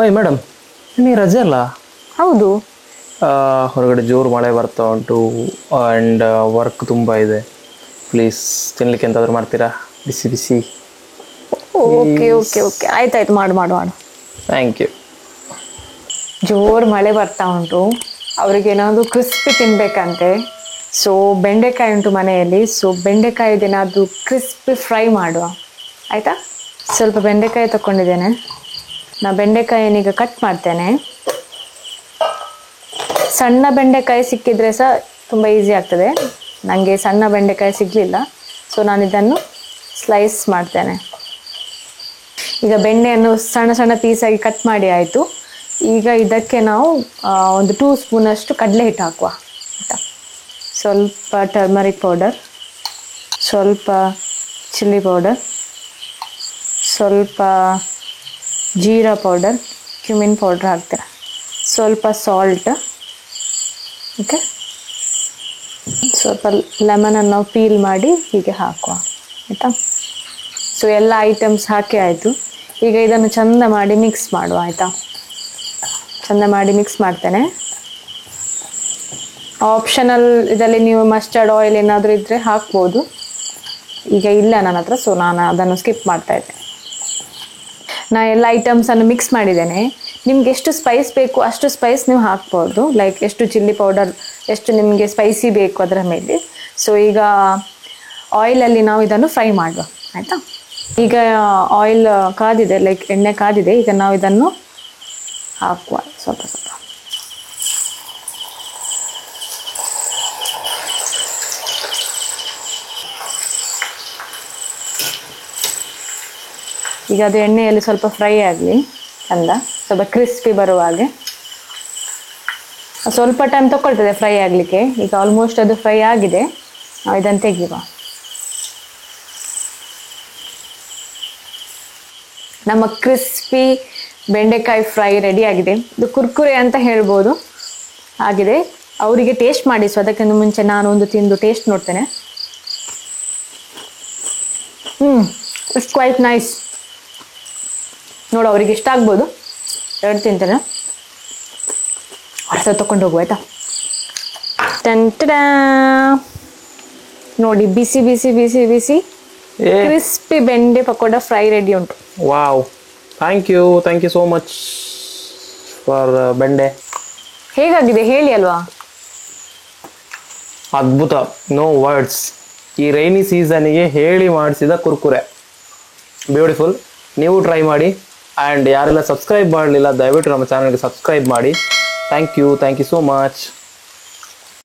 ಓಯ್ ಮೇಡಮ್, ನೀ ರಜೆ ಅಲ್ಲ? ಹೌದು. ಹೊರಗಡೆ ಜೋರು ಮಳೆ ಬರ್ತಾ ಉಂಟು ಆ್ಯಂಡ್ ವರ್ಕ್ ತುಂಬ ಇದೆ. ಪ್ಲೀಸ್ ತಿನ್ಲಿಕ್ಕೆ ಎಂತಾದರೂ ಮಾಡ್ತೀರಾ? ಬಿಸಿ ಬಿಸಿ. ಓಕೆ ಓಕೆ ಓಕೆ, ಆಯ್ತಾಯ್ತು, ಮಾಡು ಮಾಡು ಮಾಡು. Thank you. ಜೋರು ಮಳೆ ಬರ್ತಾ ಉಂಟು, ಅವ್ರಿಗೆ ಏನಾದರೂ ಕ್ರಿಸ್ಪಿ ತಿನ್ಬೇಕಂತೆ. ಸೊ ಬೆಂಡೆಕಾಯಿ ಉಂಟು ಮನೆಯಲ್ಲಿ, ಸೊ ಬೆಂಡೆಕಾಯಿದೇನಾದರೂ ಕ್ರಿಸ್ಪಿ ಫ್ರೈ ಮಾಡುವ, ಆಯಿತಾ? ಸ್ವಲ್ಪ ಬೆಂಡೆಕಾಯಿ ತಗೊಂಡಿದ್ದೇನೆ, ನಾ ಬೆಂಡೆಕಾಯಿನೀಗ ಕಟ್ ಮಾಡ್ತೇನೆ. ಸಣ್ಣ ಬೆಂಡೆಕಾಯಿ ಸಿಕ್ಕಿದ್ರೆ ಸಹ ತುಂಬ ಈಸಿ ಆಗ್ತದೆ. ನನಗೆ ಸಣ್ಣ ಬೆಂಡೆಕಾಯಿ ಸಿಗಲಿಲ್ಲ, ಸೊ ನಾನು ಇದನ್ನು ಸ್ಲೈಸ್ ಮಾಡ್ತೇನೆ. ಈಗ ಬೆಣ್ಣೆಯನ್ನು ಸಣ್ಣ ಸಣ್ಣ ಪೀಸಾಗಿ ಕಟ್ ಮಾಡಿ ಆಯಿತು. ಈಗ ಇದಕ್ಕೆ ನಾವು ಒಂದು 2 ಸ್ಪೂನಷ್ಟು ಕಡಲೆ ಹಿಟ್ಟು ಹಾಕುವ, ಆಯಿತಾ? ಸ್ವಲ್ಪ ಟರ್ಮರಿಕ್ ಪೌಡರ್, ಸ್ವಲ್ಪ ಚಿಲ್ಲಿ ಪೌಡರ್, ಸ್ವಲ್ಪ ಜೀರಾ ಪೌಡರ್, ಕ್ಯುಮಿನ್ ಪೌಡರ್ ಹಾಕ್ತೇನೆ, ಸ್ವಲ್ಪ ಸಾಲ್ಟ್. ಓಕೆ, ಸ್ವಲ್ಪ ಲೆಮನನ್ನು ನಾವು ಪೀಲ್ ಮಾಡಿ ಹೀಗೆ ಹಾಕುವ, ಆಯಿತಾ? ಸೊ ಎಲ್ಲ ಐಟಮ್ಸ್ ಹಾಕಿ ಆಯಿತು. ಈಗ ಇದನ್ನು ಚಂದ ಮಾಡಿ ಮಿಕ್ಸ್ ಮಾಡುವ, ಆಯಿತಾ? ಚಂದ ಮಾಡಿ ಮಿಕ್ಸ್ ಮಾಡ್ತೇನೆ. ಆಪ್ಷನಲ್ ಇದರಲ್ಲಿ ನೀವು ಮಸ್ಟರ್ಡ್ ಆಯಿಲ್ ಏನಾದರೂ ಇದ್ದರೆ ಹಾಕ್ಬೋದು. ಈಗ ಇಲ್ಲ ನನ್ನ ಹತ್ರ, ಸೊ ನಾನು ಅದನ್ನು ಸ್ಕಿಪ್ ಮಾಡ್ತಾ ಇದ್ದೆ. ನಾನು ಎಲ್ಲ ಐಟಮ್ಸನ್ನು ಮಿಕ್ಸ್ ಮಾಡಿದ್ದೇನೆ. ನಿಮ್ಗೆ ಎಷ್ಟು ಸ್ಪೈಸ್ ಬೇಕು ಅಷ್ಟು ಸ್ಪೈಸ್ ನೀವು ಹಾಕ್ಬೋದು, ಲೈಕ್ ಎಷ್ಟು ಚಿಲ್ಲಿ ಪೌಡರ್, ಎಷ್ಟು ನಿಮಗೆ ಸ್ಪೈಸಿ ಬೇಕು ಅದರ ಮೇಲೆ. ಸೊ ಈಗ ಆಯಿಲಲ್ಲಿ ನಾವು ಇದನ್ನು ಫ್ರೈ ಮಾಡುವ, ಆಯಿತಾ? ಈಗ ಆಯಿಲ್ ಕಾದಿದೆ, ಲೈಕ್ ಎಣ್ಣೆ ಕಾದಿದೆ. ಈಗ ನಾವು ಇದನ್ನು ಹಾಕುವ ಸ್ವಲ್ಪ ಸ್ವಲ್ಪ. ಈಗ ಅದು ಎಣ್ಣೆಯಲ್ಲಿ ಸ್ವಲ್ಪ ಫ್ರೈ ಆಗಲಿ, ಚಂದ ಸ್ವಲ್ಪ ಕ್ರಿಸ್ಪಿ ಬರುವ ಹಾಗೆ. ಸ್ವಲ್ಪ ಟೈಮ್ ತಗೊಳ್ತದೆ ಫ್ರೈ ಆಗಲಿಕ್ಕೆ. ಈಗ ಆಲ್ಮೋಸ್ಟ್ ಅದು ಫ್ರೈ ಆಗಿದೆ, ನಾವು ಇದನ್ನು ತೆಗೆಯುವ. ನಮ್ಮ ಕ್ರಿಸ್ಪಿ ಬೆಂಡೆಕಾಯಿ ಫ್ರೈ ರೆಡಿ ಆಗಿದೆ. ಇದು ಕುರ್ಕುರೆ ಅಂತ ಹೇಳ್ಬೋದು, ಆಗಿದೆ. ಅವರಿಗೆ ಟೇಸ್ಟ್ ಮಾಡಿಸು, ಅದಕ್ಕಿಂತ ಮುಂಚೆ ನಾನು ಒಂದು ತಿಂದು ಟೇಸ್ಟ್ ನೋಡ್ತೇನೆ. It's quite nice. ನೋಡು, ಅವ್ರಿಗೆ ಇಷ್ಟ ಆಗ್ಬೋದು. 2 ತಿಂತೇನೆ, ಹೊರತ ತಗೊಂಡು ಹೋಗುವ, ಆಯ್ತಾ? ನೋಡಿ, ಬಿಸಿ ಬಿಸಿ ಬಿಸಿ ಬಿಸಿ ಕ್ರಿಸ್ಪಿ ಬೆಂಡೆ ಪಕೋಡ ಫ್ರೈ ರೆಡಿ ಉಂಟು. Wow, thank you so much for ಬೆಂಡೆ. ಹೇಗಾಗಿದೆ ಹೇಳಿ ಅಲ್ವಾ? ಅದ್ಭುತ, ನೋ ವರ್ಡ್ಸ್. ಈ ರೈನಿ ಸೀಸನ್ಗೆ ಹೇಳಿ ಮಾಡಿಸಿದ ಕುರ್ಕುರೆ, ಬ್ಯೂಟಿಫುಲ್. ನೀವು ಟ್ರೈ ಮಾಡಿ. ಆ್ಯಂಡ್ ಯಾರೆಲ್ಲ ಸಬ್ಸ್ಕ್ರೈಬ್ ಮಾಡಲಿಲ್ಲ, ದಯವಿಟ್ಟು ನಮ್ಮ ಚಾನಲ್ಗೆ ಸಬ್ಸ್ಕ್ರೈಬ್ ಮಾಡಿ. Thank you so much.